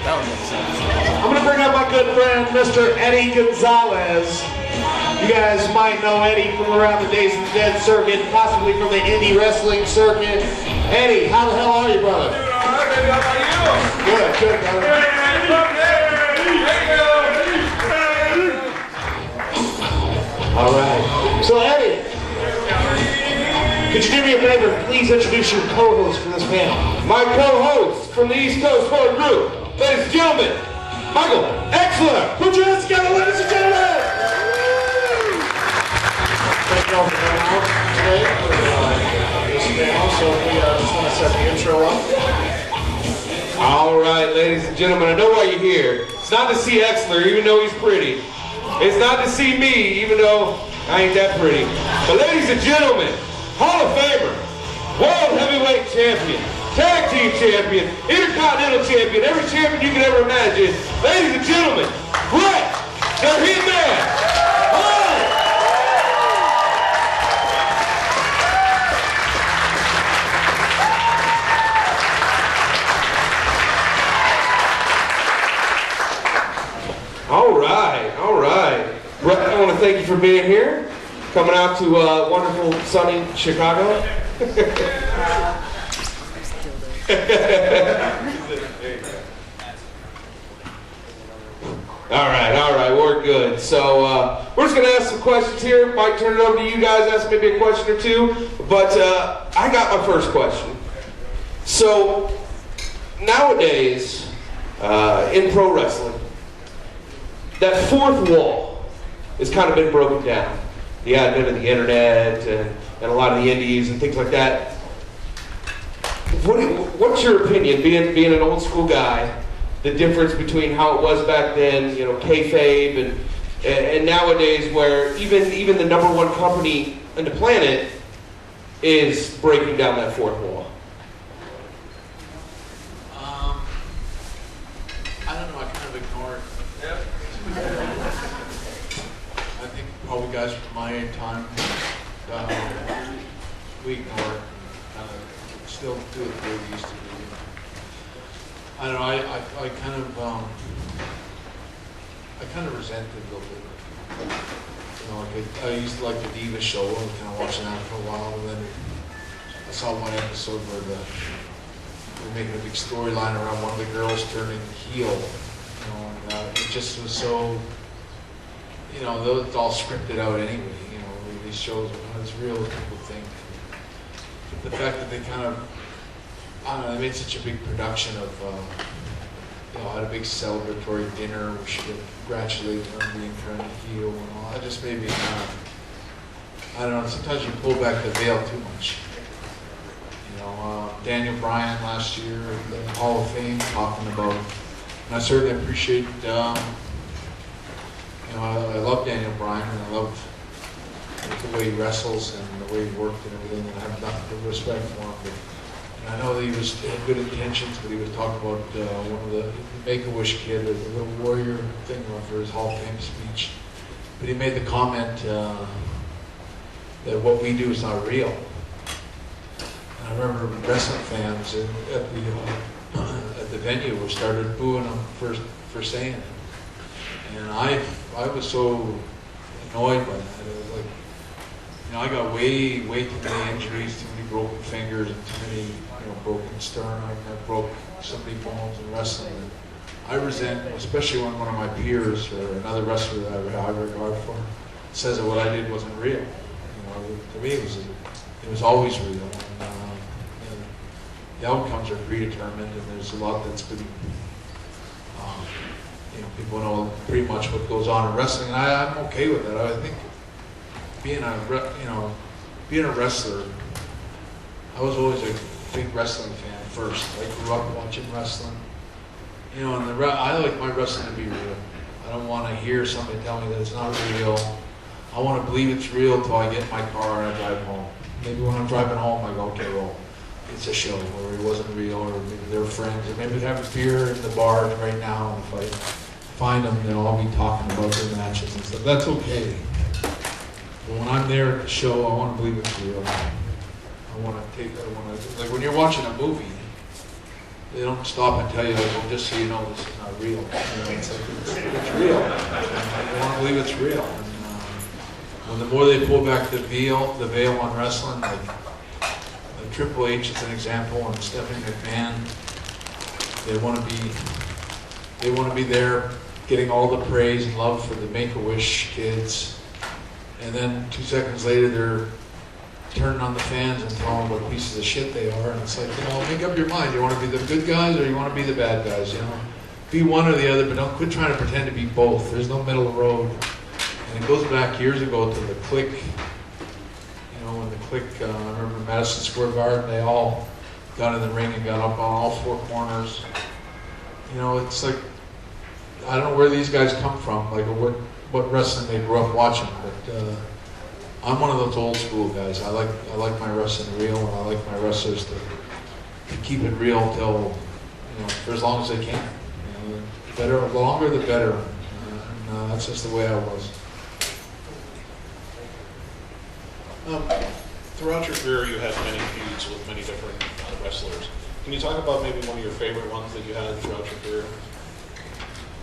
I'm going to bring up my good friend, Mr. Eddie Gonzalez. You guys might know Eddie from around the Days of the Dead circuit, possibly from the indie wrestling circuit. Eddie, how the hell are you, brother? Doing all right, baby. How about you? Good, good, brother. All right. So, Eddie, could you do me a favor? Please introduce your co-host for this panel. My co-host from the East Coast Sport Group, ladies and gentlemen, Michael Exler. Put your hands together, ladies and gentlemen. Thank you all for coming out today for this panel. So we just want to set the intro up. All right, ladies and gentlemen, I know why you're here. It's not to see Exler, even though he's pretty. It's not to see me, even though I ain't that pretty. But ladies and gentlemen, Hall of Famer, World Heavyweight Champion, Tag Team Champion, Intercontinental Champion, every champion you can ever imagine. Ladies and gentlemen, Bret the Hitman Hart! All right, all right. Bret, I want to thank you for being here. Coming out to wonderful, sunny Chicago. All right, we're good. So we're just going to ask some questions here. Might turn it over to you guys, ask maybe a question or two. But I got my first question. So nowadays, in pro wrestling, that fourth wall has kind of been broken down. The advent of the internet and a lot of the indies and things like that. What's your opinion, being an old school guy, the difference between how it was back then, you know, Kayfabe, and nowadays where even the number one company on the planet is breaking down that fourth wall? I don't know, I kind of ignore it. I think probably guys from my time, we ignore it. Still do it the way we used to do. I don't know, I kind of resent it a little bit. You know, like I used to like the Diva show, and kind of watching that for a while, and then I saw one episode where they were making a big storyline around one of the girls turning heel. You know, and it just was so, you know, it's all scripted out anyway. You know, these shows are not as real as people think. The fact that they kind of, I don't know, they made such a big production of, you know, had a big celebratory dinner where she got congratulated on being turned heel and all. That just made me kind of, I don't know, sometimes you pull back the veil too much. You know, Daniel Bryan last year at the Hall of Fame talking about, and I certainly appreciate, you know, I love Daniel Bryan and I love the way he wrestles and the way he worked and everything, and I have nothing but respect for him. And I know that he had good intentions, but he was talking about one of the Make-A-Wish kid, the little warrior thing for his Hall of Fame speech. But he made the comment that what we do is not real. And I remember wrestling fans at the venue were started booing him for saying it. And I was so annoyed by that. It was like, you know, I got way too many injuries, too many broken fingers, and too many, you know, broken sternum. I broke so many bones in wrestling. And I resent, especially when one of my peers or another wrestler that I regard for says that what I did wasn't real. You know, to me it was always real. And, the outcomes are predetermined, and there's a lot that's been, you know, people know pretty much what goes on in wrestling, and I'm okay with that. I think being a wrestler, I was always a big wrestling fan first. I grew up watching wrestling. You know, and I like my wrestling to be real. I don't want to hear somebody tell me that it's not real. I want to believe it's real until I get in my car and I drive home. Maybe when I'm driving home, I go, okay, well, it's a show, or it wasn't real, or maybe they're friends, or maybe they have a beer in the bar right now, and if I find them, they'll all be talking about their matches and stuff. That's okay. But when I'm there at the show, I want to believe it's real. I want to like when you're watching a movie, they don't stop and tell you, like, well, just so you know, this is not real. You know, it's real. I want to believe it's real. And, when the more they pull back the veil on wrestling, like Triple H is an example, and Stephanie McMahon, they want to be there, getting all the praise and love for the Make-A-Wish kids, and then 2 seconds later they're turning on the fans and telling them what pieces of shit they are. And it's like, you know, make up your mind. You want to be the good guys or you want to be the bad guys, you know? Be one or the other, but don't quit trying to pretend to be both. There's no middle road. And it goes back years ago to the Click. You know, when the Click, I remember Madison Square Garden, they all got in the ring and got up on all 4 corners. You know, it's like, I don't know where these guys come from, like what wrestling they grew up watching, but I'm one of those old school guys. I like my wrestling real, and I like my wrestlers to keep it real till, you know, for as long as they can. You know, the longer the better. And that's just the way I was. Throughout your career, you had many feuds with many different wrestlers. Can you talk about maybe one of your favorite ones that you had throughout your career?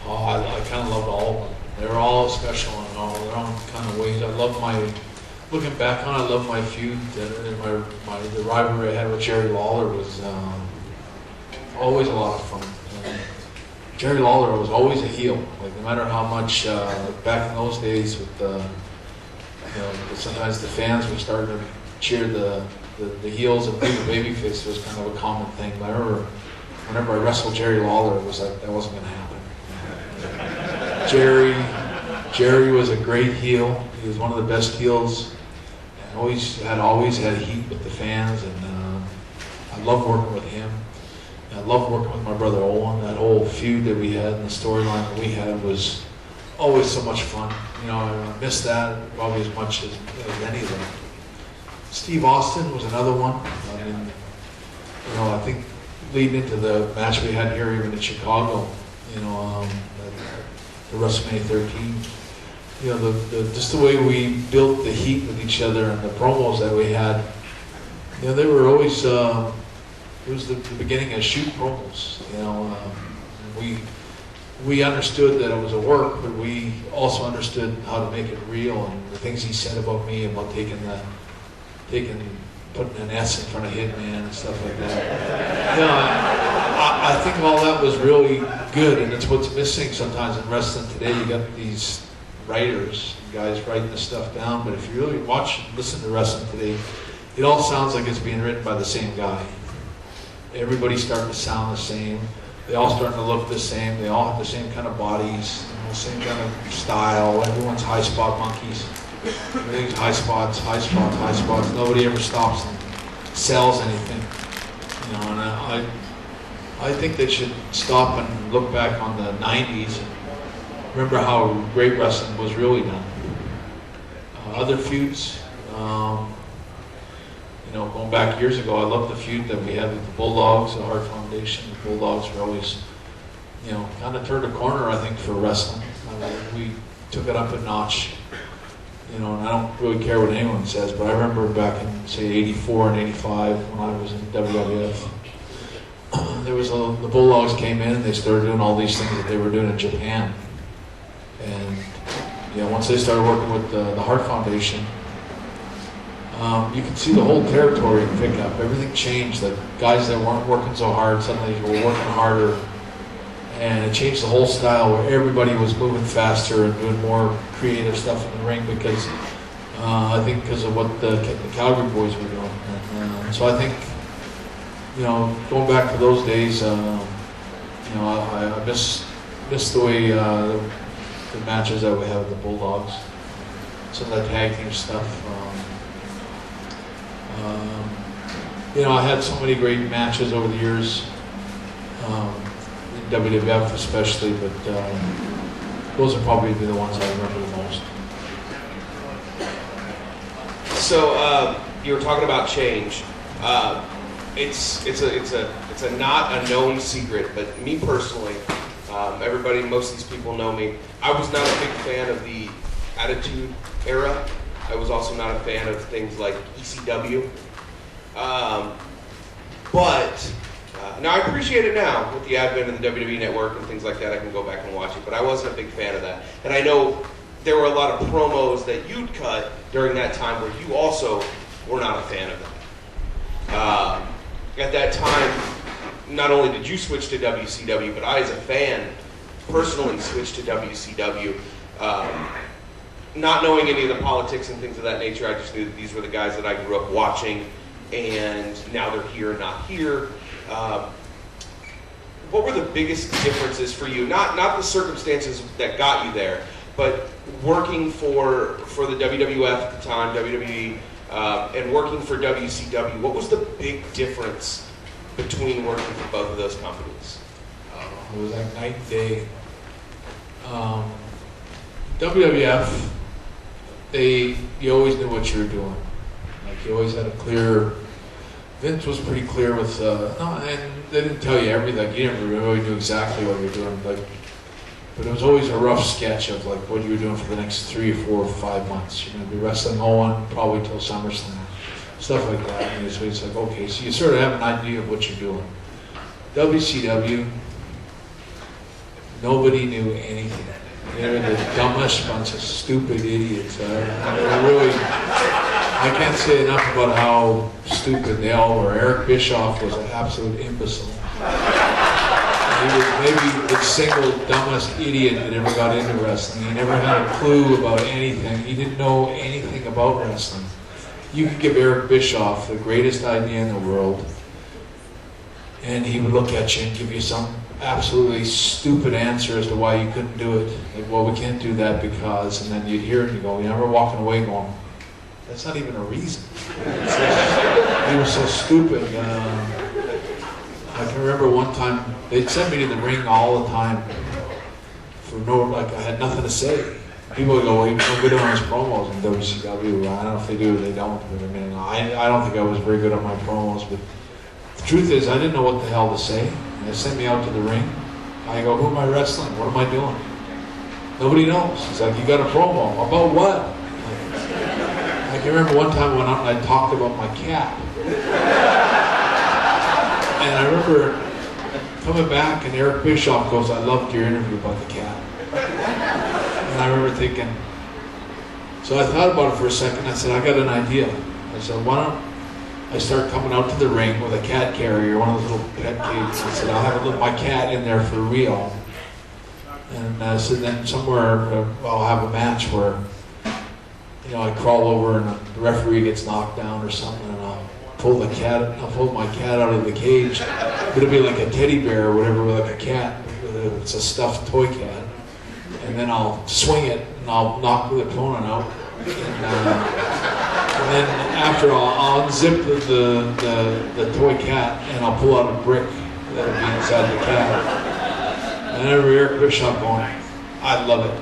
Oh, I kind of loved all of them. They were all special in all their own kind of ways. Looking back on it, I love my feud, the rivalry I had with Jerry Lawler was always a lot of fun. Jerry Lawler was always a heel. Like, no matter how much, back in those days with you know, sometimes the fans were starting to cheer the heels and the babyface was kind of a common thing. But I remember whenever I wrestled Jerry Lawler, it was like, that wasn't going to happen. Jerry was a great heel. He was one of the best heels. And always had heat with the fans, and I loved working with him. And I loved working with my brother Owen. That whole feud that we had and the storyline that we had was always so much fun. You know, I missed that probably as much as any of them. Steve Austin was another one. I mean, you know, I think leading into the match we had here, even in Chicago, you know, the WrestleMania 13. You know, just the way we built the heat with each other and the promos that we had, you know, they were always, it was the beginning of shoot promos, you know. We understood that it was a work, but we also understood how to make it real, and the things he said about me, about putting an S in front of Hitman and stuff like that. You know, I think all that was really good, and it's what's missing sometimes in wrestling today. You got these writers, guys writing this stuff down, but if you really watch and listen to wrestling today, it all sounds like it's being written by the same guy. Everybody's starting to sound the same. They all starting to look the same. They all have the same kind of bodies, the same kind of style. Everyone's high spot monkeys. Everything's high spots, high spots, high spots. Nobody ever stops and sells anything. You know, and I think they should stop and look back on the 90s and remember how great wrestling was really done. Other feuds, you know, going back years ago, I loved the feud that we had with the Bulldogs, the Hart Foundation. The Bulldogs were always, you know, kind of turned a corner, I think, for wrestling. We took it up a notch, you know, and I don't really care what anyone says, but I remember back in, say, 84 and 85 when I was in WWF, there was the Bulldogs came in and they started doing all these things that they were doing in Japan. And, you know, once they started working with the Hart Foundation, you could see the whole territory pick up. Everything changed. The guys that weren't working so hard suddenly were working harder, and it changed the whole style where everybody was moving faster and doing more creative stuff in the ring because I think because of what the Calgary boys were doing. And, so I think, you know, going back to those days, you know, I miss the way the matches that we have with the Bulldogs, some of that tag team stuff. You know, I had so many great matches over the years, in WWF especially, but those are probably the ones I remember the most. So you were talking about change. It's a not a known secret, but me personally, everybody, most of these people know me. I was not a big fan of the Attitude Era. I was also not a fan of things like ECW. But Now I appreciate it now with the advent of the WWE Network and things like that. I can go back and watch it, but I wasn't a big fan of that. And I know there were a lot of promos that you'd cut during that time where you also were not a fan of that. At that time, not only did you switch to WCW, but I, as a fan, personally switched to WCW. Not knowing any of the politics and things of that nature, I just knew that these were the guys that I grew up watching, and now they're here, not here. What were the biggest differences for you? Not the circumstances that got you there, but working for the WWF at the time, WWE, and working for WCW. What was the big difference between working for both of those companies? It was like night and day. WWF, you always knew what you were doing. Like you always had a clear. Vince was pretty clear with, and they didn't tell you everything. You never really knew exactly what you were doing. Like, but it was always a rough sketch of like what you were doing for the next 3 or 4 or 5 months. You're going to be wrestling on probably till SummerSlam, stuff like that. And it's like, okay, so you sort of have an idea of what you're doing. WCW, nobody knew anything. They were the dumbest bunch of stupid idiots. I can't say enough about how stupid they all were. Eric Bischoff was an absolute imbecile. He was maybe the single dumbest idiot that ever got into wrestling. He never had a clue about anything. He didn't know anything about wrestling. You could give Eric Bischoff the greatest idea in the world, and he would look at you and give you some absolutely stupid answer as to why you couldn't do it. Like, well, we can't do that because, and then you'd hear it and you go, you know, we're walking away going, that's not even a reason. He was so stupid. I can remember one time, they'd send me to the ring all the time for I had nothing to say. People would go, well, he's no good on his promos in WCW. I don't know if they do or they don't, but I mean, I don't think I was very good on my promos, but the truth is, I didn't know what the hell to say. They sent me out to the ring. I go, who am I wrestling? What am I doing? Nobody knows. He's like, you got a promo. About what? I can remember one time I went out and I talked about my cat. And I remember coming back and Eric Bischoff goes, I loved your interview about the cat. And I remember thinking, so I thought about it for a second. I said, I got an idea. I said, why don't I start coming out to the ring with a cat carrier, one of those little pet cages. I said, I'll have my cat in there for real. And so then somewhere I'll have a match where, you know, I crawl over and the referee gets knocked down or something, and I'll pull my cat out of the cage. It'll be like a teddy bear or whatever, with like a cat. It's a stuffed toy cat. And then I'll swing it and I'll knock the opponent out. And then after I'll unzip the toy cat and I'll pull out a brick that'll be inside the cat. And I remember Eric Bischoff going, I love it.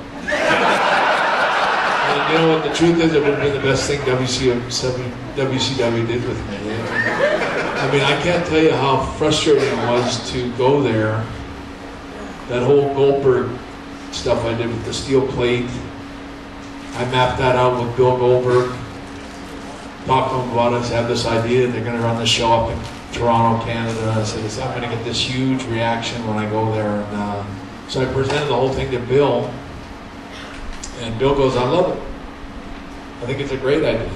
And you know what, the truth is, it would have been the best thing WCW did with me. I mean, I can't tell you how frustrating it was to go there. That whole Goldberg stuff I did with the steel plate, I mapped that out with Bill Goldberg. Talked to him about it, had this idea, they're going to run the show up in Toronto, Canada. I said, I'm going to get this huge reaction when I go there. And so I presented the whole thing to Bill, and Bill goes, I love it. I think it's a great idea.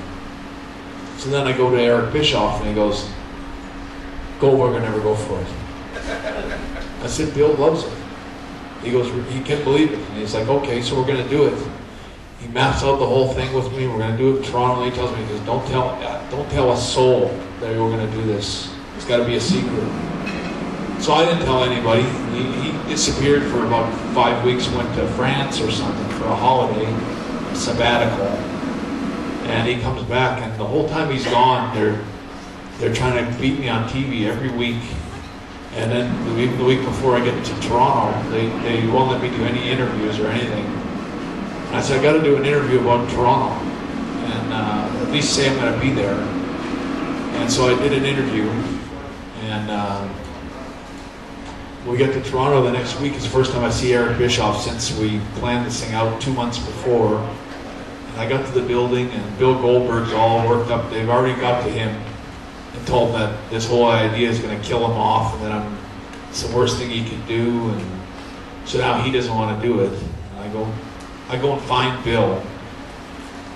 So then I go to Eric Bischoff, and he goes, Goldberg will never go for it. I said, Bill loves it. He goes, he can't believe it. And he's like, okay, so we're going to do it. He maps out the whole thing with me. We're going to do it in Toronto. And he tells me, he goes, don't tell a soul that we're going to do this. It's got to be a secret. So I didn't tell anybody. He disappeared for about 5 weeks, went to France or something for a holiday, a sabbatical. And he comes back, and the whole time he's gone, they're trying to beat me on TV every week. And then the week before I get to Toronto, they won't let me do any interviews or anything. And I said, I got to do an interview about Toronto, and at least say I'm going to be there. And so I did an interview, and we get to Toronto the next week. It's the first time I see Eric Bischoff since we planned this thing out 2 months before. And I got to the building, and Bill Goldberg's all worked up. They've already got to him. and told him that this whole idea is going to kill him off, and that it's the worst thing he could do, and so now he doesn't want to do it. And I go and find Bill,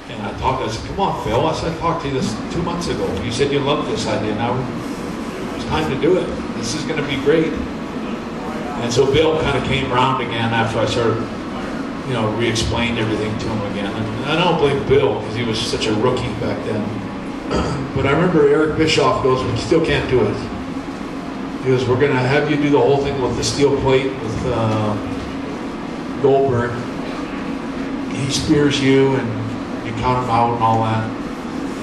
and I said, come on, Phil. I said, I talked to you this 2 months ago. You said you loved this idea. Now it's time to do it. This is going to be great. And so Bill kind of came around again after I started, re-explained everything to him again. And I don't blame Bill because he was such a rookie back then. But I remember Eric Bischoff goes, we still can't do it. He goes, we're going to have you do the whole thing with the steel plate with Goldberg. He spears you and you count him out and all that.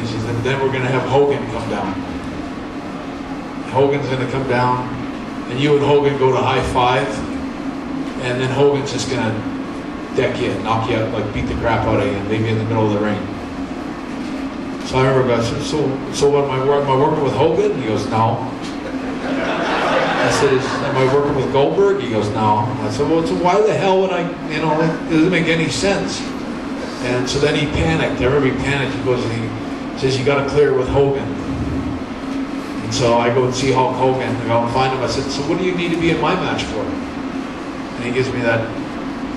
He says, and then we're going to have Hogan come down. Hogan's going to come down, and you and Hogan go to high five, and then Hogan's just going to deck you, knock you out, like beat the crap out of you, and leave you in the middle of the ring. So I remember I said, so what, am I working with Hogan? He goes, no. I said, am I working with Goldberg? He goes, no. I said, well, so why the hell would I, it doesn't make any sense. And so then he panicked. I remember he panicked. He goes, and he says, you got to clear it with Hogan. And so I go and see Hulk Hogan. I go and find him. I said, so what do you need to be in my match for? And he gives me that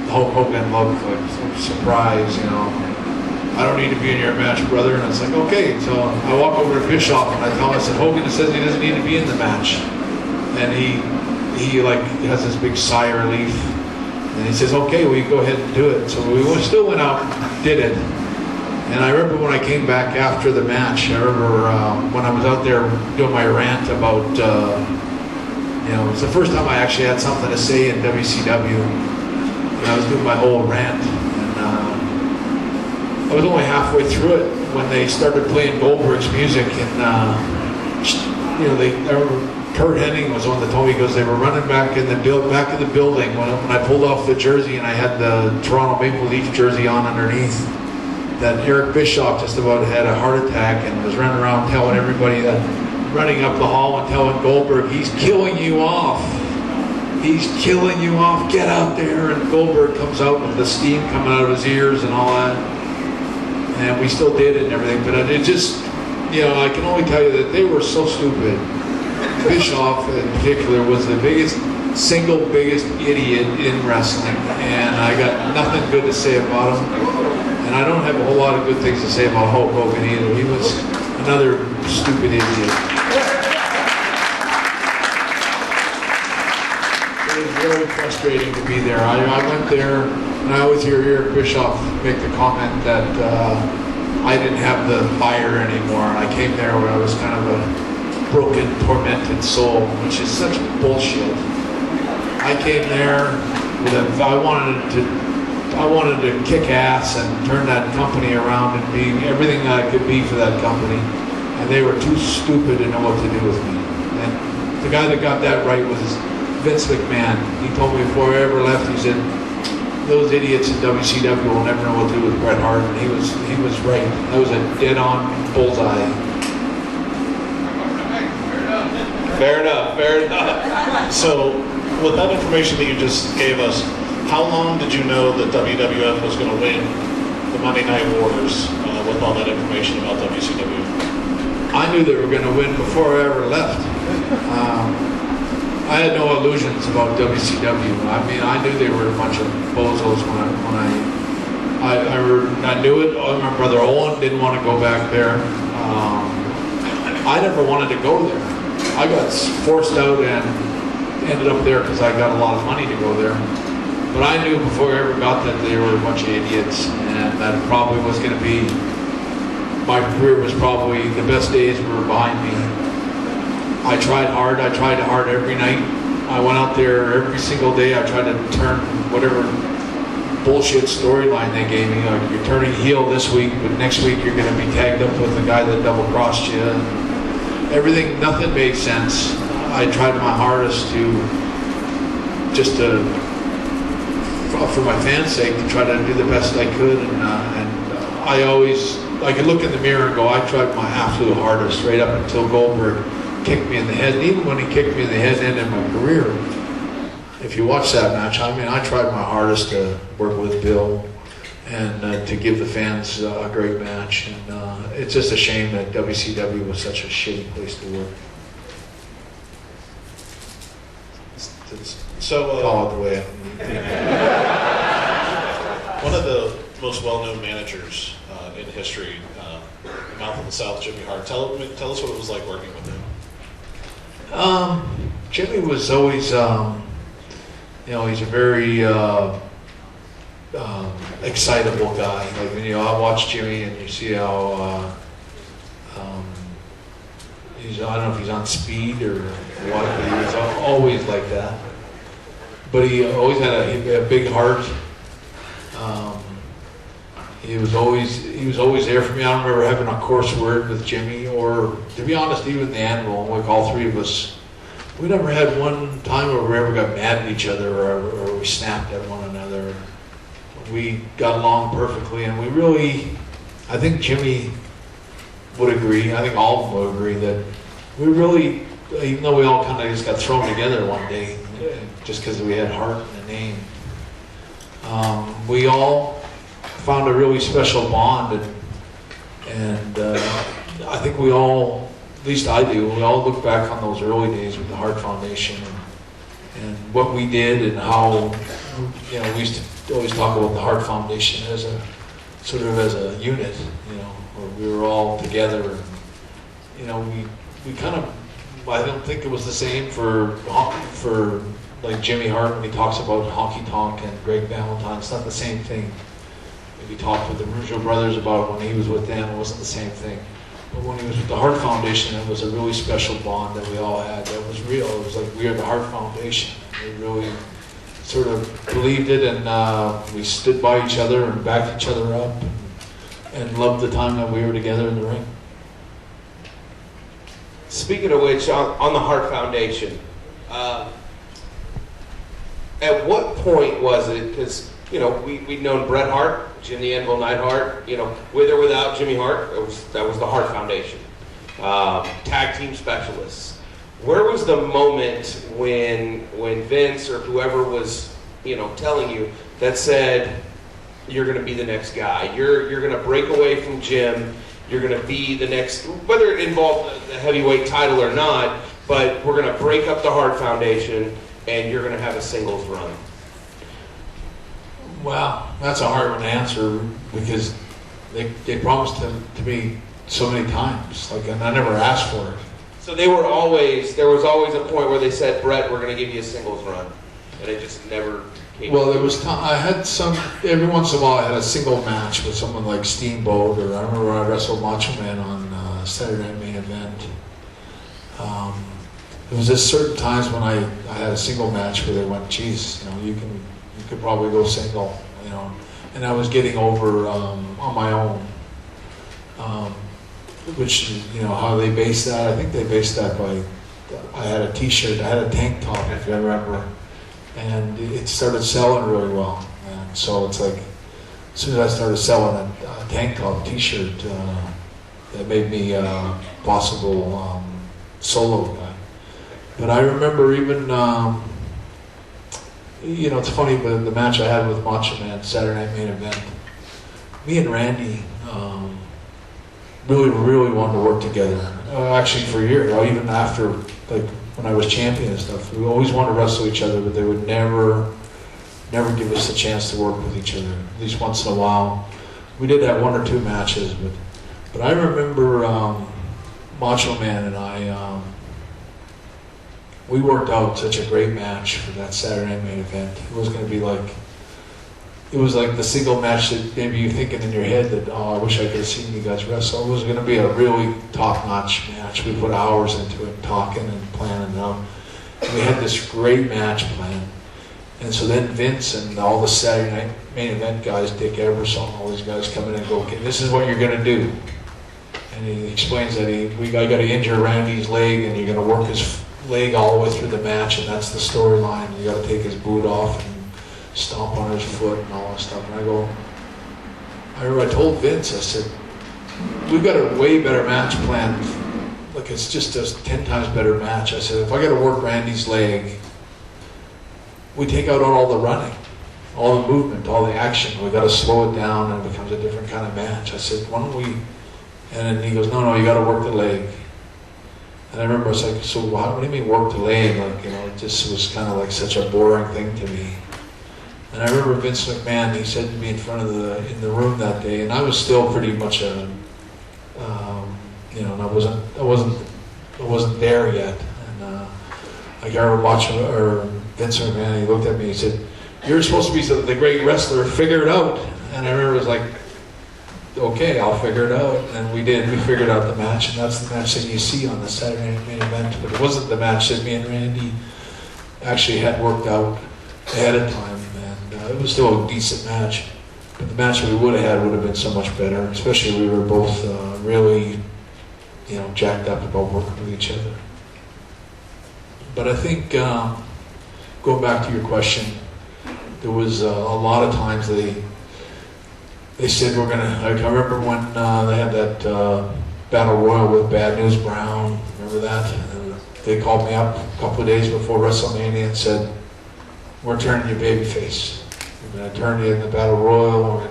Hulk Hogan look, like surprise, I don't need to be in your match, brother. And it's like, okay. So I walk over to Bischoff and I tell him, I said, Hogan says he doesn't need to be in the match. And he has this big sigh of relief. And he says, okay, well, you go ahead and do it. So we still went out and did it. And I remember when I came back after the match, I remember when I was out there doing my rant about, it's the first time I actually had something to say in WCW. And I was doing my whole rant. And I was only halfway through it when they started playing Goldberg's music. And, I remember Kurt Hennig was the one that told me, he goes, they were running back in the building when I pulled off the jersey and I had the Toronto Maple Leaf jersey on underneath, that Eric Bischoff just about had a heart attack and was running around telling everybody that, running up the hall and telling Goldberg, he's killing you off. He's killing you off. Get out there. And Goldberg comes out with the steam coming out of his ears and all that. And we still did it and everything, but it just, I can only tell you that they were so stupid. Bischoff in particular was the single biggest idiot in wrestling, and I got nothing good to say about him. And I don't have a whole lot of good things to say about Hulk Hogan either. He was another stupid idiot. It was very frustrating to be there. I went there, and I always hear Eric Bischoff make the comment that I didn't have the fire anymore. And I came there where I was kind of a broken, tormented soul, which is such bullshit. I came there with I wanted to kick ass and turn that company around and be everything that I could be for that company, and they were too stupid to know what to do with me. And the guy that got that right was Vince McMahon. He told me before I ever left, he said, those idiots in WCW will never know what to do with Bret Hart, and he was right. That was a dead-on bullseye. Fair enough. So, with that information that you just gave us, how long did you know that WWF was going to win the Monday Night Wars with all that information about WCW? I knew they were going to win before I ever left. I had no illusions about WCW. I mean, I knew they were a bunch of bozos when I knew it. My brother Owen didn't want to go back there. I never wanted to go there. I got forced out and ended up there because I got a lot of money to go there. But I knew before I ever got that they were a bunch of idiots, and that probably was going to be, my career was probably, the best days were behind me. I tried hard every night. I went out there every single day. I tried to turn whatever bullshit storyline they gave me. Like, you're turning heel this week, but next week you're going to be tagged up with the guy that double-crossed you. Everything, nothing made sense. I tried my hardest for my fans' sake, to try to do the best I could. And I could look in the mirror and go, I tried my absolute hardest right up until Goldberg kicked me in the head. And even when he kicked me in the head, ended my career. If you watch that match, I mean, I tried my hardest to work with Bill and to give the fans a great match. And it's just a shame that WCW was such a shitty place to work. So, Call it the way. one of the most well-known managers in history, Mouth of the South, Jimmy Hart. Tell us what it was like working with him. Jimmy was always, he's a very excitable guy. Like, I watch Jimmy and you see how I don't know if he's on speed or what, but he was always like that. But he always had a big heart. He was always there for me. I don't remember having a coarse word with Jimmy, or to be honest, even the Anvil, like all three of us, we never had one time where we ever got mad at each other or we snapped at one another. We got along perfectly, and we really, I think Jimmy would agree, I think all of them would agree that we really, even though we all kind of just got thrown together one day, just because we had Hart in the name, we all found a really special bond, and I think we all, at least I do, we all look back on those early days with the Hart Foundation and what we did, and how, we used to always talk about the Hart Foundation as a sort of as a unit, where we were all together. And, we kind of, I don't think it was the same for like Jimmy Hart when he talks about Honky Tonk and Greg Valentine. It's not the same thing. We talked with the Rougeau brothers about when he was with them, it wasn't the same thing. But when he was with the Hart Foundation, it was a really special bond that we all had. That was real. It was like we are the Hart Foundation. We really sort of believed it, and we stood by each other and backed each other up, and loved the time that we were together in the ring. Speaking of which, on the Hart Foundation, at what point was it, because, we'd known Bret Hart, Jim the Anvil Neidhart, with or without Jimmy Hart, that was the Hart Foundation. Tag team specialists. Where was the moment when Vince or whoever was, telling you, that said, you're going to be the next guy, you're going to break away from Jim, you're going to be the next, whether it involved the heavyweight title or not, but we're going to break up the Hart Foundation and you're going to have a singles run? Well, that's a hard one to answer, because they promised to me so many times, and I never asked for it. So there was always a point where they said, Brett, we're going to give you a singles run, and it just never came. Well, there was I had every once in a while I had a single match with someone like Steamboat, or I remember I wrestled Macho Man on Saturday Night Main Event. There was just certain times when I had a single match where they went, geez, you could probably go single, and I was getting over on my own. Which, how they based that, I think they based that by, I had a t-shirt, I had a tank top, if you remember, and it started selling really well. And so it's like, as soon as I started selling a tank top t-shirt, that made me a possible solo guy. But I remember even, it's funny, but the match I had with Macho Man, Saturday Night Main Event, me and Randy really wanted to work together. Actually, for a year, even after, when I was champion and stuff, we always wanted to wrestle each other, but they would never give us a chance to work with each other. At least once in a while, we did have one or two matches, but I remember Macho Man and I. We worked out such a great match for that Saturday Night Main Event. It was going to be it was like the single match that maybe you're thinking in your head that, I wish I could have seen you guys wrestle. It was going to be a really top-notch match. We put hours into it, talking and planning it out. And we had this great match planned. And so then Vince and all the Saturday Night Main Event guys, Dick Everson, all these guys come in and go, okay, this is what you're going to do. And he explains that I got to injure Randy's leg, and you're going to work his leg all the way through the match, and that's the storyline. You got to take his boot off and stomp on his foot and all that stuff. And I remember I told Vince, I said, we've got a way better match planned. It's just a 10 times better match. I said, if I got to work Randy's leg, we take out all the running. all the movement, all the action. We got to slow it down, and it becomes a different kind of match. I said, why don't we? And then he goes, no, you got to work the leg. And I remember I was like, so what do you mean work the leg? Like, it just was kind of like such a boring thing to me. And I remember Vince McMahon, he said to me in the room that day, and I was still pretty much and I wasn't there yet. And I remember watching Vince McMahon, he looked at me, he said, you're supposed to be the great wrestler, figure it out. And I remember it was like, okay, I'll figure it out. And we did, we figured out the match, and that's the match that you see on the Saturday Night Main Event. But it wasn't the match that me and Randy actually had worked out ahead of time. And it was still a decent match. But the match we would have had would have been so much better, especially we were both really, jacked up about working with each other. But I think, going back to your question, there was a lot of times they said we're gonna. Like, I remember when they had that battle royal with Bad News Brown. Remember that? And they called me up a couple of days before WrestleMania and said, "We're turning you babyface. We're gonna turn you in the battle royal.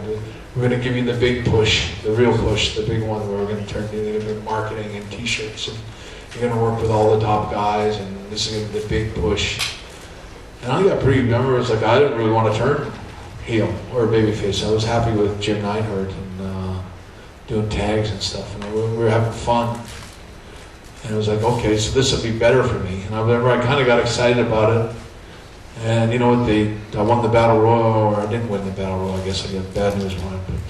We're gonna give you the big push, the real push, the big one where we're gonna turn you into marketing and T-shirts, and you're gonna work with all the top guys, and this is gonna be the big push." And I got pretty, remember, it was like I didn't really want to turn heel or babyface. I was happy with Jim Neidhart and doing tags and stuff, and we were having fun. And it was like, okay, so this will be better for me. And I remember I kind of got excited about it. And you know what, I won the Battle Royal, or I didn't win the Battle Royal, I guess I got Bad News won it. But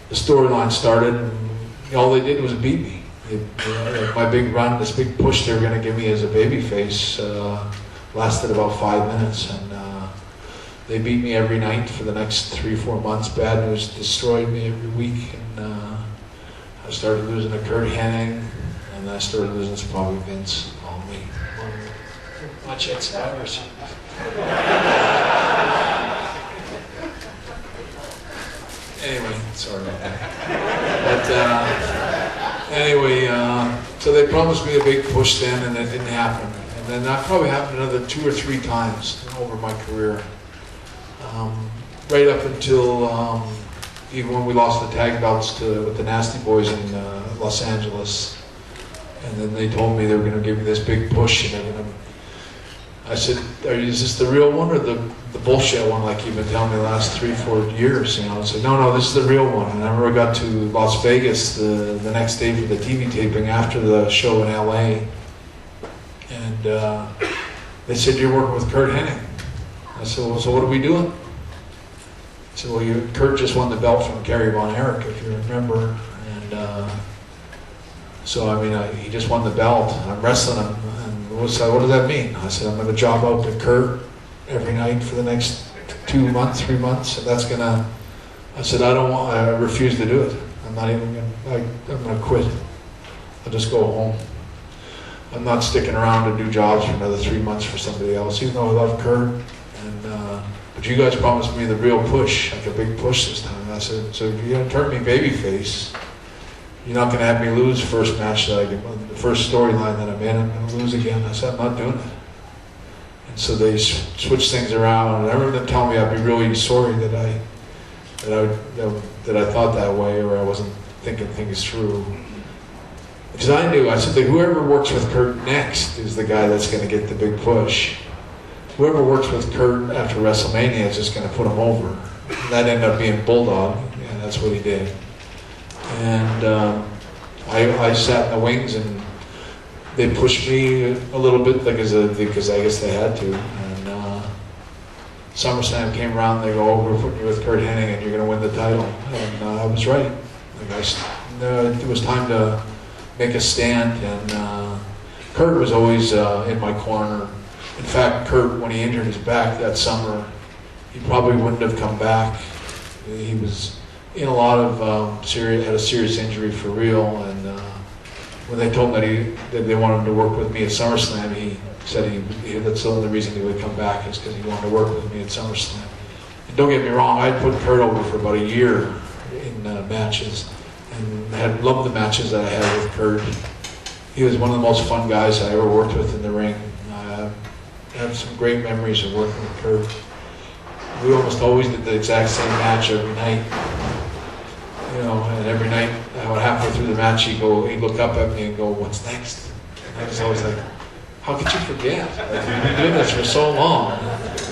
the storyline started, and all they did was beat me. Like my big run, this big push they were going to give me as a babyface, lasted about 5 minutes, and they beat me every night for the next 3-4 months. Bad News destroyed me every week, and I started losing to Kurt Hennig, and I started losing to probably Vince, all me. Watch it, Survivor Series. Anyway, sorry about that. But anyway, so they promised me a big push then, and it didn't happen. And then that probably happened another 2 or 3 times over my career. Right up until even when we lost the tag belts with the Nasty Boys in Los Angeles. And then they told me they were going to give me this big push, and I said, is this the real one or the bullshit one like you've been telling me the last 3-4 years? I said, no, this is the real one. And I remember I got to Las Vegas the next day for the TV taping after the show in LA. And they said, you're working with Kurt Hennig. I said, well, so what are we doing? I said, well, Kurt just won the belt from Kerry Von Erich, if you remember. And so, he just won the belt. I'm wrestling him. And what does that mean? I said, I'm going to job out to Kurt every night for the next 2 months, 3 months. And that's going to, I said, I refuse to do it. I'm not even going to, I'm going to quit. I'll just go home. I'm not sticking around to do jobs for another 3 months for somebody else, even though I love Kurt. And, but you guys promised me the real push, like a big push this time. And I said, so if you're going to turn me babyface, you're not going to have me lose first match that I get, the first storyline that I'm in, I'm going to lose again. I said, I'm not doing it. And so they switched things around. And I remember them telling me I'd be really sorry that I thought that way, or I wasn't thinking things through. Because I knew, I said that whoever works with Kurt next is the guy that's going to get the big push. Whoever works with Kurt after WrestleMania is just going to put him over. And that ended up being Bulldog, and that's what he did. And I sat in the wings, and they pushed me a little bit because I guess they had to. And SummerSlam came around, they go, we're putting you with Kurt Hennig, and you're going to win the title. And I was right. It was time to make a stand, and Kurt was always in my corner. In fact, Kurt, when he injured his back that summer, he probably wouldn't have come back. He was in a lot of had a serious injury for real, and when they told him that they wanted him to work with me at SummerSlam, he said that's the only reason he would come back is because he wanted to work with me at SummerSlam. And don't get me wrong, I'd put Kurt over for about a year in matches, and had loved the matches that I had with Kurt. He was one of the most fun guys I ever worked with in the ring. I have some great memories of working with Kurt. we almost always did the exact same match every night. You know, and every night, about halfway through the match, he'd look up at me and go, "What's next?" And I was always like, "How could you forget? Like, you've been doing this for so long,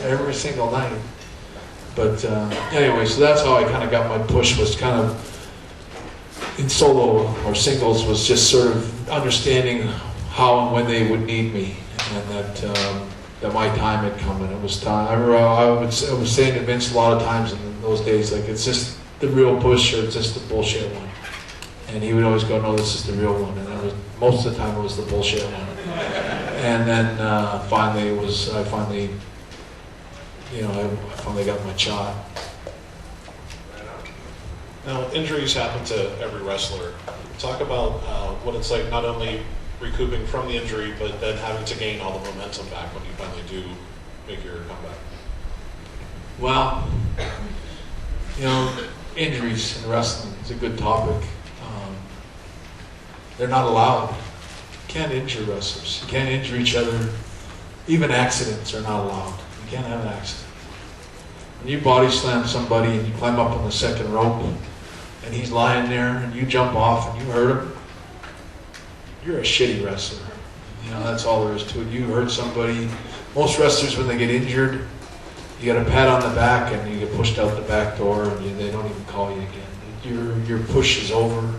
every single night." But anyway, so that's how I kind of got my push, was kind of in solo or singles, was just sort of understanding how and when they would need me, and that my time had come, and it was time. I was saying to Vince a lot of times in those days, like, it's just the real push or it's just the bullshit one. And he would always go, "No, this is the real one." And most of the time it was the bullshit one. And then I finally got my shot. Now, injuries happen to every wrestler. Talk about what it's like, not only recouping from the injury, but then having to gain all the momentum back when you finally do make your comeback. Well, you know, injuries in wrestling is a good topic. They're not allowed. You can't injure wrestlers. You can't injure each other. Even accidents are not allowed. You can't have an accident. When you body slam somebody and you climb up on the second rope and he's lying there and you jump off and you hurt him, you're a shitty wrestler. You know, that's all there is to it. You hurt somebody. Most wrestlers, when they get injured, you get a pat on the back and you get pushed out the back door, and they don't even call you again. Your push is over.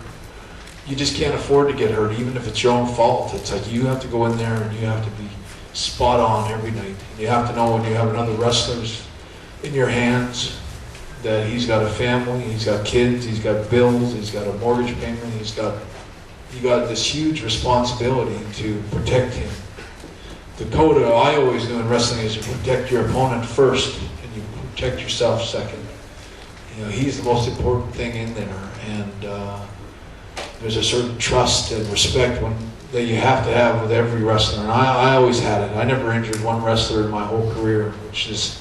You just can't afford to get hurt, even if it's your own fault. It's like you have to go in there and you have to be spot on every night. You have to know when you have another wrestler's in your hands that he's got a family, he's got kids, he's got bills, he's got a mortgage payment, you got this huge responsibility to protect him. The code I always do in wrestling is you protect your opponent first and you protect yourself second. You know, he's the most important thing in there, and there's a certain trust and respect that you have to have with every wrestler, and I always had it. I never injured one wrestler in my whole career, which is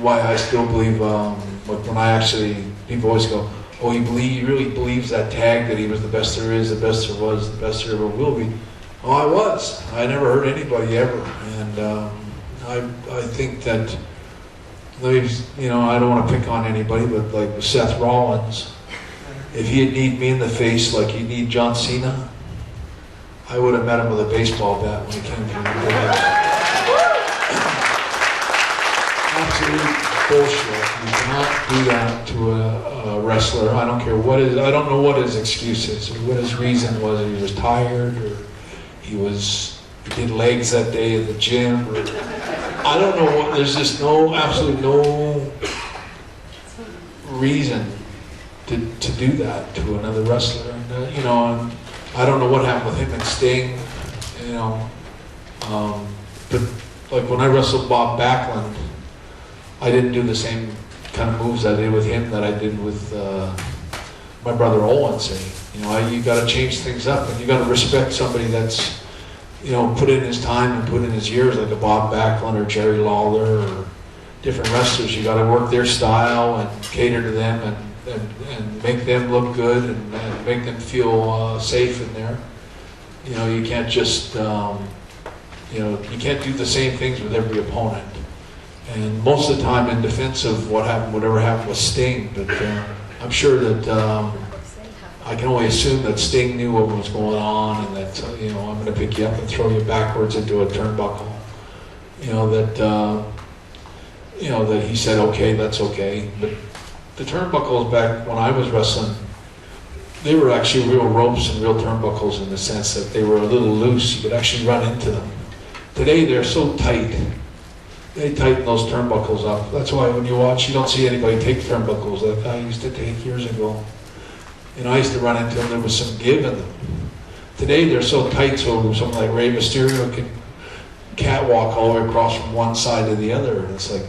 why I still believe, like when people always go, "Oh, he really believes that tag that he was the best there is, the best there was, the best there ever will be." Oh, I was. I never hurt anybody ever, and I think that, you know, I don't want to pick on anybody, but like with Seth Rollins, if he had kneed me in the face like he kneed John Cena, I would have met him with a baseball bat when he came through the door. Absolute bullshit. You cannot do that to a wrestler. I don't care I don't know what his excuse is, or what his reason was. He was tired, or he did legs that day at the gym, or I don't know what. There's just absolutely no reason to do that to another wrestler. And, you know, and I don't know what happened with him and Sting, you know. But like when I wrestled Bob Backlund, I didn't do the same kind of moves I did with him that I did with my brother Owen. You know, you got to change things up, and you got to respect somebody that's, you know, put in his time and put in his years, like a Bob Backlund or Jerry Lawler or different wrestlers. You got to work their style and cater to them and make them look good and make them feel safe in there. You know, you can't just, you know, you can't do the same things with every opponent. And most of the time, in defense of whatever happened with Sting, but I'm sure that I can only assume that Sting knew what was going on, and that, you know, I'm going to pick you up and throw you backwards into a turnbuckle. You know that he said, okay, that's okay. But the turnbuckles back when I was wrestling, they were actually real ropes and real turnbuckles in the sense that they were a little loose. You could actually run into them. Today they're so tight. They tighten those turnbuckles up. That's why when you watch, you don't see anybody take turnbuckles like I used to take years ago. And I used to run into them, there was some give in them. Today they're so tight, so someone like Rey Mysterio can catwalk all the way across from one side to the other. And it's like,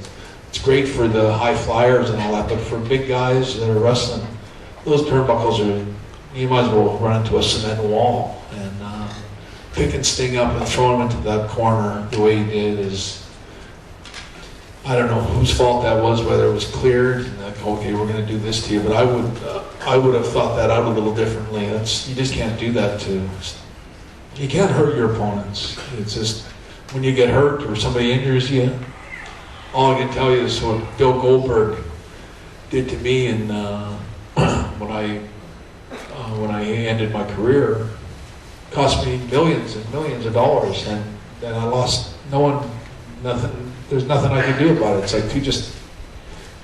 it's great for the high flyers and all that, but for big guys that are wrestling, those turnbuckles you might as well run into a cement wall. And picking Sting up and throwing him into that corner the way he did is, I don't know whose fault that was, whether it was cleared, and like, okay, we're going to do this to you, but I would have thought that out a little differently. You just can't do that you can't hurt your opponents. It's just, when you get hurt or somebody injures you, all I can tell you is what Bill Goldberg did to me, and when I ended my career, it cost me millions and millions of dollars, and then I lost nothing. There's nothing I can do about it. It's like, just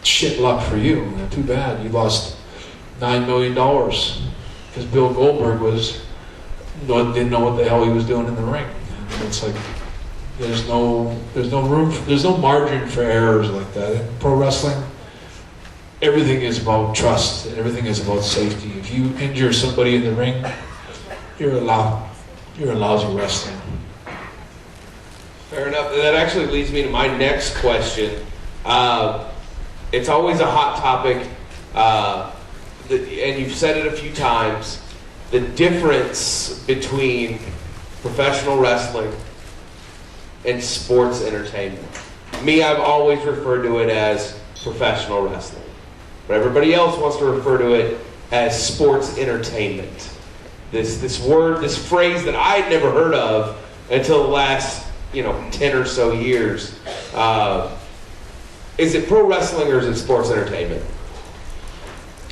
shit luck for you. Too bad you lost $9 million because Bill Goldberg didn't know what the hell he was doing in the ring. And it's like, there's no margin for errors like that. In pro wrestling, everything is about trust. Everything is about safety. If you injure somebody in the ring, you're a lousy wrestler. Fair enough. And that actually leads me to my next question. It's always a hot topic, and you've said it a few times, the difference between professional wrestling and sports entertainment. Me, I've always referred to it as professional wrestling, but everybody else wants to refer to it as sports entertainment. This word, this phrase that I'd never heard of until the last 10 or so years. Is it pro wrestling or is it sports entertainment?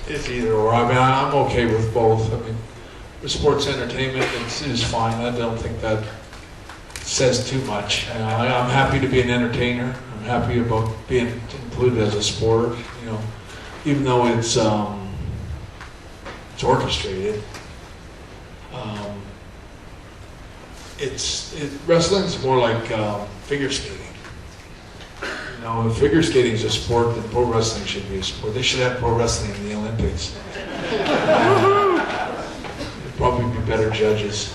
It's either or. I mean, I'm okay with both. I mean, the sports entertainment is fine. I don't think that says too much. I'm happy to be an entertainer. I'm happy about being included as a sport. Even though it's orchestrated. Wrestling's more like figure skating. If figure skating is a sport, then pro wrestling should be a sport. They should have pro wrestling in the Olympics. They'd probably be better judges.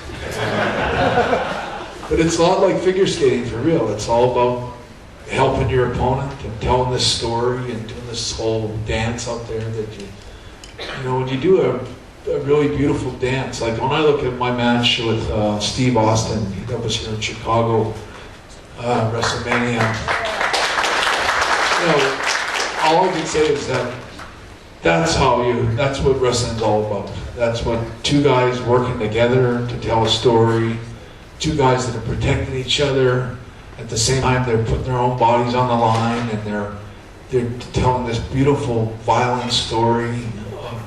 But it's a lot like figure skating for real. It's all about helping your opponent and telling this story and doing this whole dance out there that when you do a really beautiful dance. Like when I look at my match with Steve Austin, that was here in Chicago, WrestleMania. All I can say is that's what wrestling's all about. That's what two guys working together to tell a story, two guys that are protecting each other. At the same time, they're putting their own bodies on the line, and they're telling this beautiful, violent story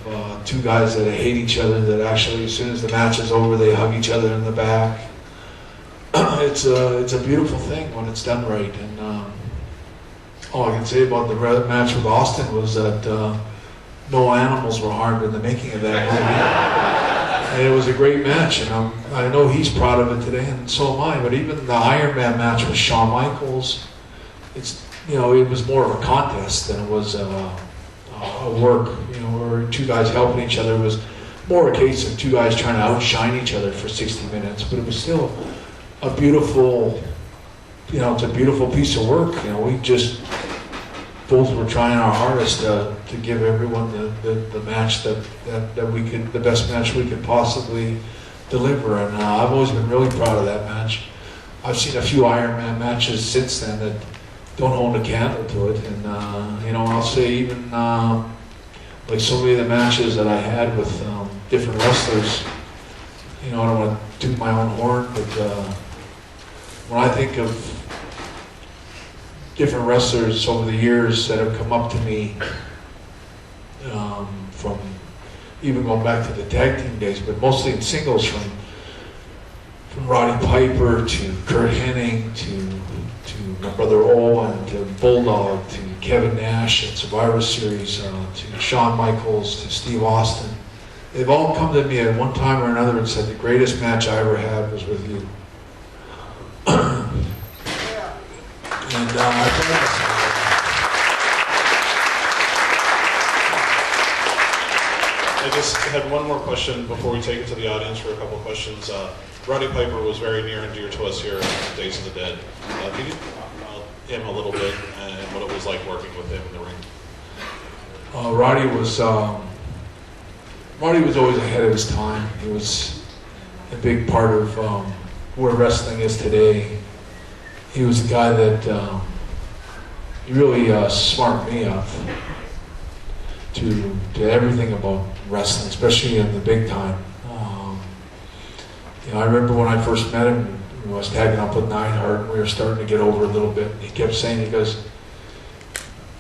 of two guys that hate each other, that actually, as soon as the match is over, they hug each other in the back. It's a beautiful thing when it's done right. And all I can say about the match with Austin was that no animals were harmed in the making of that movie. And it was a great match, and I know he's proud of it today, and so am I. But even the Iron Man match with Shawn Michaels, it was more of a contest than it was a work. Where two guys helping each other. It was more a case of two guys trying to outshine each other for 60 minutes. But it was still a beautiful. It's a beautiful piece of work. We just both were trying our hardest to give everyone the match that we could, the best match we could possibly deliver. And I've always been really proud of that match. I've seen a few Iron Man matches since then that don't hold a candle to it. And I'll say even like so many of the matches that I had with different wrestlers. I don't want to toot my own horn, but when I think of different wrestlers over the years that have come up to me, from even going back to the tag team days, but mostly in singles, from Roddy Piper to Kurt Hennig to my brother Owen to Bulldog to Kevin Nash at Survivor Series to Shawn Michaels to Steve Austin. They've all come to me at one time or another and said the greatest match I ever had was with you. And I just had one more question before we take it to the audience for a couple of questions. Roddy Piper was very near and dear to us here in Days of the Dead. Can you talk about him a little bit and what it was like working with him in the ring? Roddy was always ahead of his time. He was a big part of where wrestling is today. He was a guy that he really smartened me up to everything about wrestling, especially in the big time. I remember when I first met him, I was tagging up with Neidhart, and we were starting to get over a little bit. He kept saying, he goes,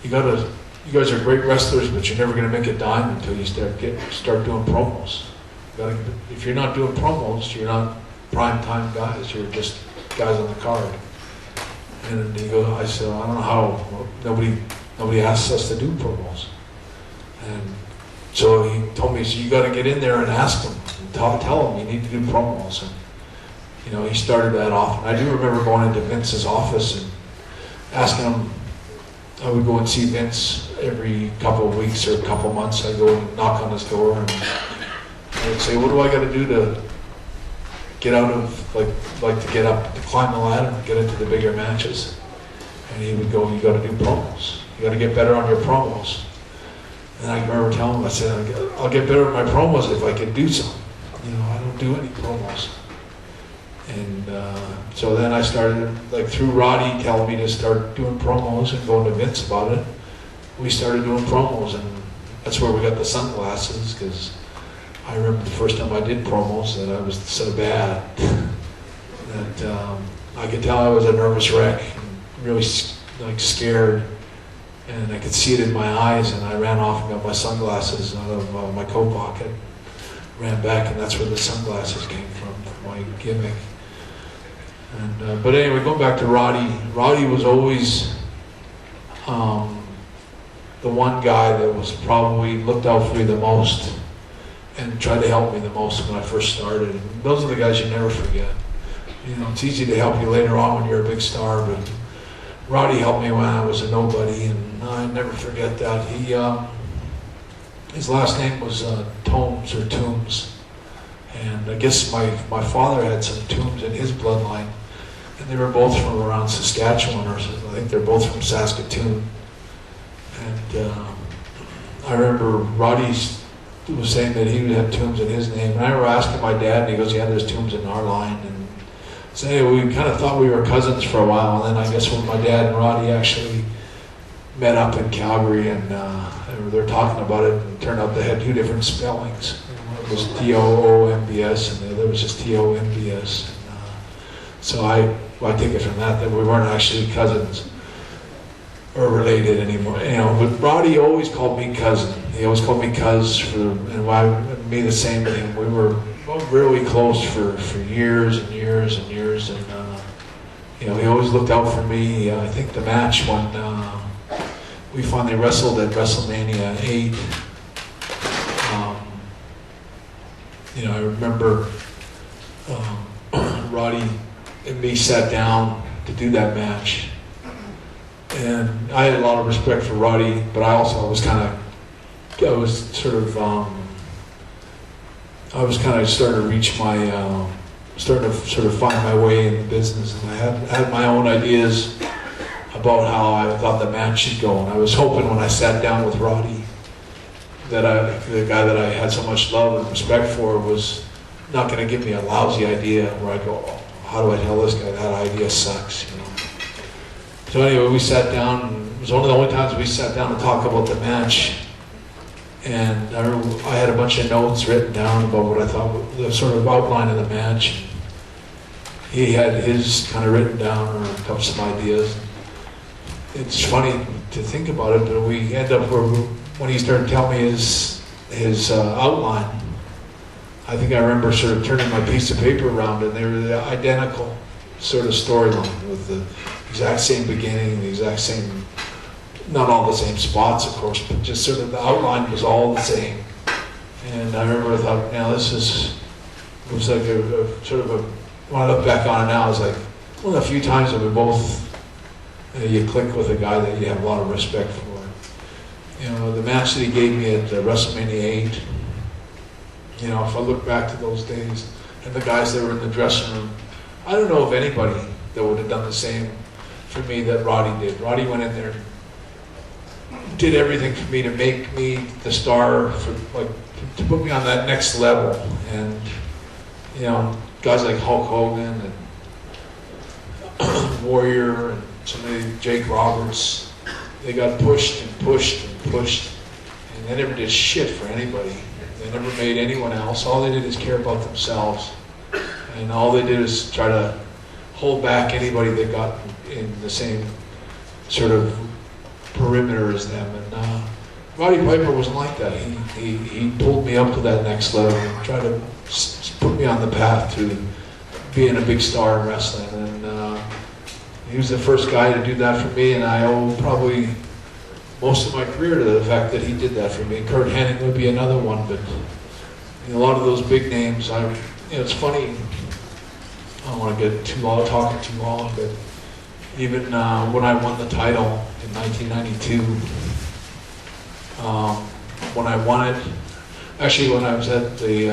you guys are great wrestlers, but you're never going to make a dime until you start doing promos. If you're not doing promos, you're not prime time guys. You're just guys on the card. And I said, I don't know how nobody asks us to do promos. And so he told me, so you got to get in there and ask them, and tell them you need to do promos. And he started that off. And I do remember going into Vince's office and asking him. I would go and see Vince every couple of weeks or a couple of months. I'd go and knock on his door and I would say, what do I got to do to get out of, like to get up, to climb the ladder and get into the bigger matches? And he would go, you got to do promos. You got to get better on your promos. And I remember telling him, I said, I'll get better at my promos if I can do some. I don't do any promos. And so then I started, through Roddy telling me to start doing promos and going to Vince about it, we started doing promos, and that's where we got the sunglasses, because I remember the first time I did promos that I was so bad that I could tell I was a nervous wreck, and really scared, and I could see it in my eyes, and I ran off and got my sunglasses out of my coat pocket, ran back, and that's where the sunglasses came from my gimmick. And, but anyway, going back to Roddy, Roddy was always the one guy that was probably looked out for me the most and tried to help me the most when I first started. And those are the guys you never forget. It's easy to help you later on when you're a big star, but Roddy helped me when I was a nobody, and I never forget that. His last name was Tombs or Toombs, and I guess my father had some Toombs in his bloodline. And they were both from around Saskatchewan, or I think they're both from Saskatoon. And I remember Roddy was saying that he would have Toombs in his name. And I remember asking my dad, and he goes, yeah, there's Toombs in our line. And so anyway, we kind of thought we were cousins for a while. And then I guess when my dad and Roddy actually met up in Calgary, and they're talking about it, and it turned out they had two different spellings. One was T-O-O-M-B-S, and the other was just T-O-M-B-S. So I take it from that we weren't actually cousins or related anymore. But Roddy always called me cousin. He always called me cuz, and me the same with him. We were really close for years and years and years, and he always looked out for me. I think the match when we finally wrestled at WrestleMania 8. I remember Roddy and me sat down to do that match, and I had a lot of respect for Roddy, but I was starting to reach my, starting to sort of find my way in the business, and I had my own ideas about how I thought the match should go, and I was hoping when I sat down with Roddy that the guy that I had so much love and respect for was not going to give me a lousy idea where I go, how do I tell this guy that idea sucks, So anyway, we sat down, and it was one of the only times we sat down to talk about the match. And I remember I had a bunch of notes written down about what I thought was the sort of outline of the match. He had his kind of written down, or a couple some ideas. It's funny to think about it, but we end up when he started telling me his outline, I think I remember sort of turning my piece of paper around, and they were the identical sort of storyline with the exact same beginning, the exact same, not all the same spots, of course, but just sort of the outline was all the same. And I remember I thought, now it was like a sort of when I look back on it now, it's like one of the few times that we both, you click with a guy that you have a lot of respect for. The match that he gave me at WrestleMania 8, if I look back to those days and the guys that were in the dressing room, I don't know of anybody that would have done the same for me that Roddy did. Roddy went in there and did everything for me to make me the star, to put me on that next level. And, guys like Hulk Hogan and Warrior and somebody, Jake Roberts, they got pushed and pushed and pushed, and they never did shit for anybody. They never made anyone else. All they did is care about themselves. And all they did is try to hold back anybody that got in the same sort of perimeter as them. And Roddy Piper wasn't like that. He pulled me up to that next level and tried to put me on the path to being a big star in wrestling. And he was the first guy to do that for me, and I owe probably most of my career to the fact that he did that for me. Curt Hennig would be another one, but a lot of those big names, it's funny, I don't want to get too long, talking too long, but even when I won the title in 1992, when I won it, actually when I was at the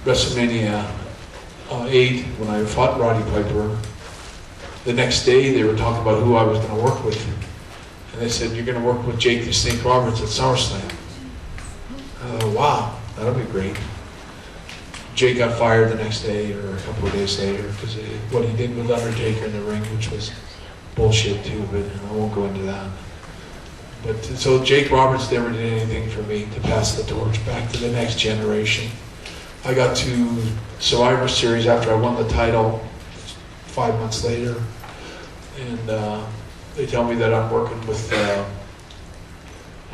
WrestleMania 8, when I fought Roddy Piper, the next day they were talking about who I was going to work with. And they said, you're going to work with Jake the Snake Roberts at SummerSlam. I thought, wow, that'll be great. Jake got fired the next day or a couple of days later because what he did with Undertaker in the ring, which was bullshit too, but I won't go into that. But so Jake Roberts never did anything for me to pass the torch back to the next generation. I got to Survivor Series after I won the title 5 months later, and they tell me that I'm working with, I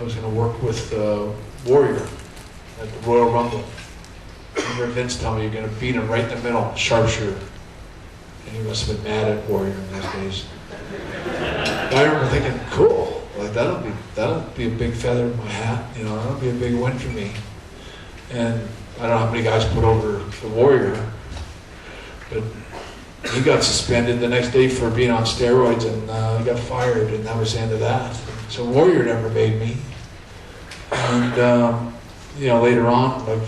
was going to work with Warrior at the Royal Rumble. I remember Vince telling me you're going to beat him right in the middle, sharpshooter. And he must have been mad at Warrior in those days. But I remember thinking, cool, like that'll be a big feather in my hat, that'll be a big win for me. And I don't know how many guys put over the Warrior, but he got suspended the next day for being on steroids, and he got fired, and that was the end of that. So Warrior never made me. And later on, like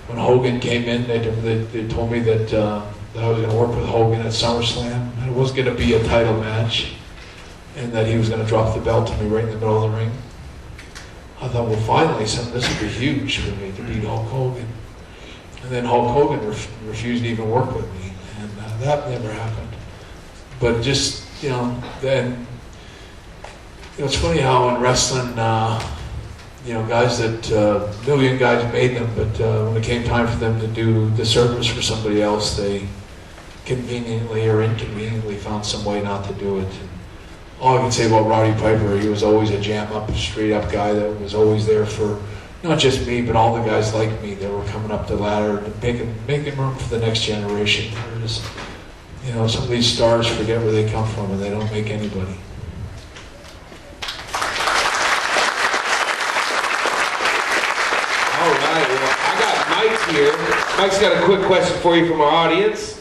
when Hogan came in, they told me that I was going to work with Hogan at SummerSlam, and it was going to be a title match, and that he was going to drop the belt to me right in the middle of the ring. I thought, well, finally, this would be huge for me to beat Hulk Hogan. And then Hulk Hogan refused to even work with me, and that never happened. But just, then, it's funny how in wrestling, guys that, million guys made them, but when it came time for them to do the service for somebody else, they conveniently or inconveniently found some way not to do it. And all I can say about Roddy Piper, he was always a jam-up, straight-up guy that was always there for not just me, but all the guys like me that were coming up the ladder, making room for the next generation. Whereas, some of these stars forget where they come from, and they don't make anybody. All right, well, I got Mike here. Mike's got a quick question for you from our audience.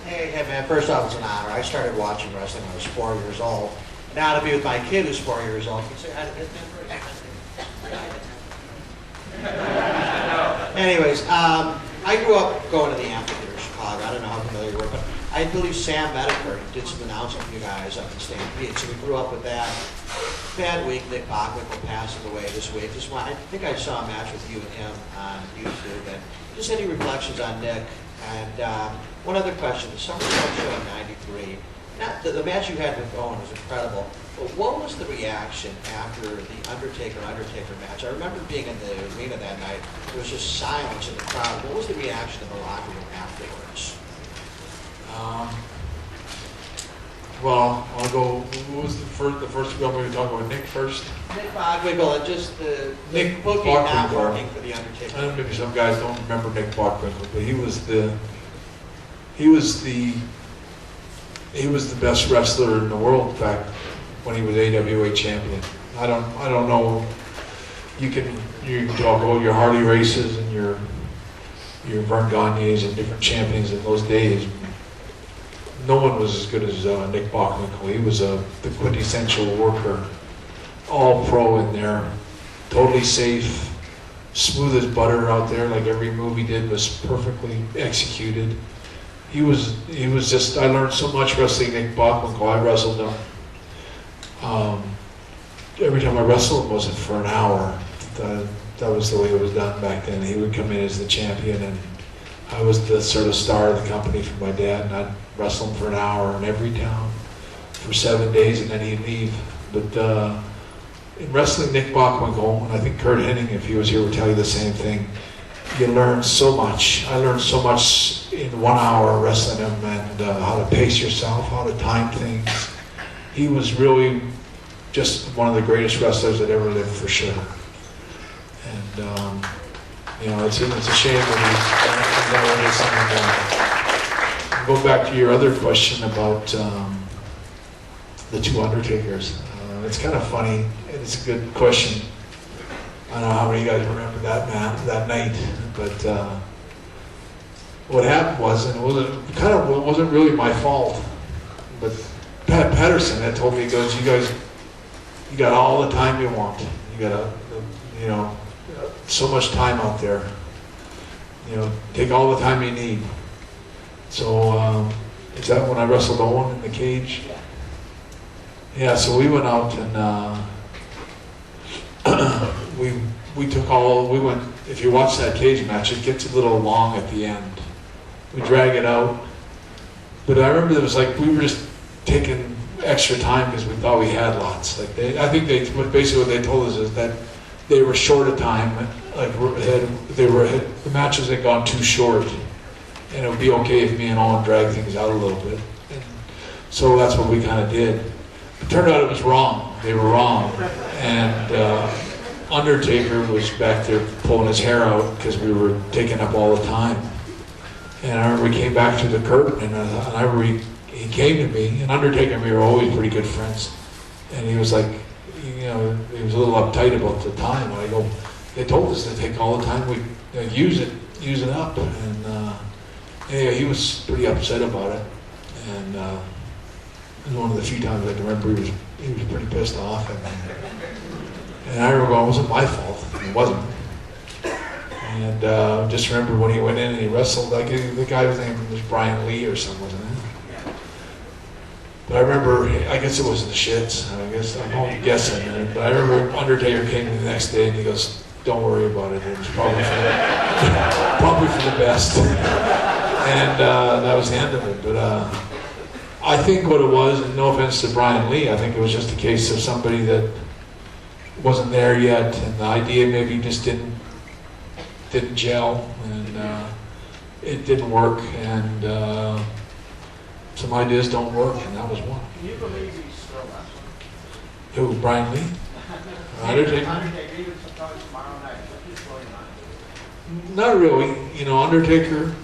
Hey man, first off, it's an honor. I started watching wrestling when I was 4 years old. Now to be with my kid who's 4 years old. Anyways, I grew up going to the amphitheater in Chicago. I don't know how familiar you were, but I believe Sam Bedecker did some announcing for you guys up in Stampede. So we grew up with that. Bad week, Nick Bockwinkel passed away this week. I think I saw a match with you and him on YouTube. And just any reflections on Nick? And one other question, the SummerSlam show in '93, the match you had with Owen was incredible, but what was the reaction after the Undertaker match? I remember being in the arena that night, there was just silence in the crowd. What was the reaction in the locker room afterwards? Well, I'll go, what was the first one we were talking about, Nick first? Nick Bockwinkel and just the Nick booking not Bockwinkel. working for the Undertaker. I don't know, maybe some guys don't remember Nick Bockwinkel, but he was the best wrestler in the world, in fact, when he was AWA champion. I don't know. You can talk about your Harley Races and your Vern Gagne's and different champions in those days. No one was as good as Nick Bockwinkel. He was the quintessential worker, all pro in there, totally safe, smooth as butter out there. Like every move he did was perfectly executed. He was just, I learned so much wrestling Nick Bockwinkel. I wrestled him. Every time I wrestled him wasn't for an hour. That was the way it was done back then. He would come in as the champion, and I was the sort of star of the company for my dad, and I'd wrestle him for an hour in every town for 7 days, and then he'd leave. But in wrestling Nick Bockwinkel, and I think Curt Hennig, if he was here, would tell you the same thing, you learn so much. I learned so much in 1 hour wrestling him, and how to pace yourself, how to time things. He was really just one of the greatest wrestlers that ever lived, for sure. And you know, it's a shame that he's go back to your other question about the two Undertakers. It's kind of funny. It's a good question. I don't know how many of you guys remember that night, but what happened was, and it wasn't really my fault, but Pat Patterson had told me, he goes, you got all the time you want. You got so much time out there. You know, take all the time you need. So is that when I wrestled Owen in the cage? Yeah. So we went out and we went. If you watch that cage match, it gets a little long at the end. We drag it out, but I remember it was like we were just taking extra time because we thought we had lots. Like basically what they told us is that they were short of time. Like the matches had gone too short, and it would be okay if me and Owen dragged things out a little bit. And so that's what we kind of did. It turned out it was wrong. They were wrong, and Undertaker was back there pulling his hair out because we were taking up all the time. And I remember we came back to the curtain, and I remember he came to me, and Undertaker and me were always pretty good friends. And he was like, you know, he was a little uptight about the time. And I go, they told us to take all the time we use it up. And anyway, he was pretty upset about it. And it was one of the few times I can remember he was pretty pissed off. And I remember going, it wasn't my fault. It wasn't. And just remember when he went in and he wrestled, like the guy's name was Brian Lee or something, wasn't it? But I remember, I guess it was the shits. I'm guessing. But I remember Undertaker came in the next day and he goes, "Don't worry about it. It was probably for the best." And that was the end of it. But I think what it was, and no offense to Brian Lee, I think it was just a case of somebody that wasn't there yet, and the idea maybe just didn't gel, and it didn't work, and some ideas don't work, and that was one. Can you believe he's still wrestling? Who, Brian Lee? Undertaker? Undertaker, even sometimes tomorrow night. What's his storyline? Not really. You know, Undertaker,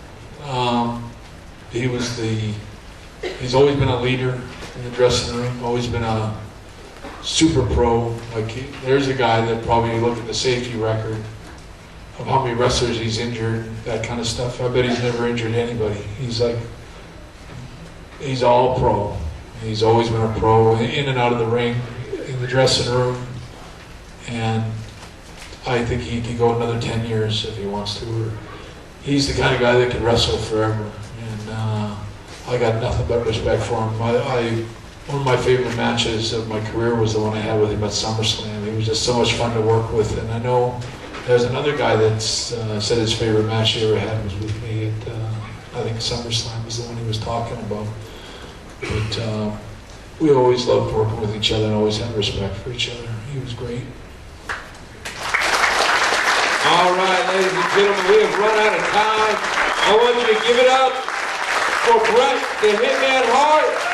he's always been a leader in the dressing room, always been a super pro. Like, there's a guy that probably looked at the safety record of how many wrestlers he's injured, that kind of stuff. I bet he's never injured anybody. He's all pro. He's always been a pro, in and out of the ring, in the dressing room, and I think he could go another 10 years if he wants to. He's the kind of guy that can wrestle forever, and I got nothing but respect for him. One of my favorite matches of my career was the one I had with him at SummerSlam. He was just so much fun to work with, and I know there's another guy that's said his favorite match he ever had was with me at, I think SummerSlam was the one he was talking about. But we always loved working with each other and always had respect for each other. He was great. All right, ladies and gentlemen, we have run out of time. I want you to give it up for Bret the Hitman Hart.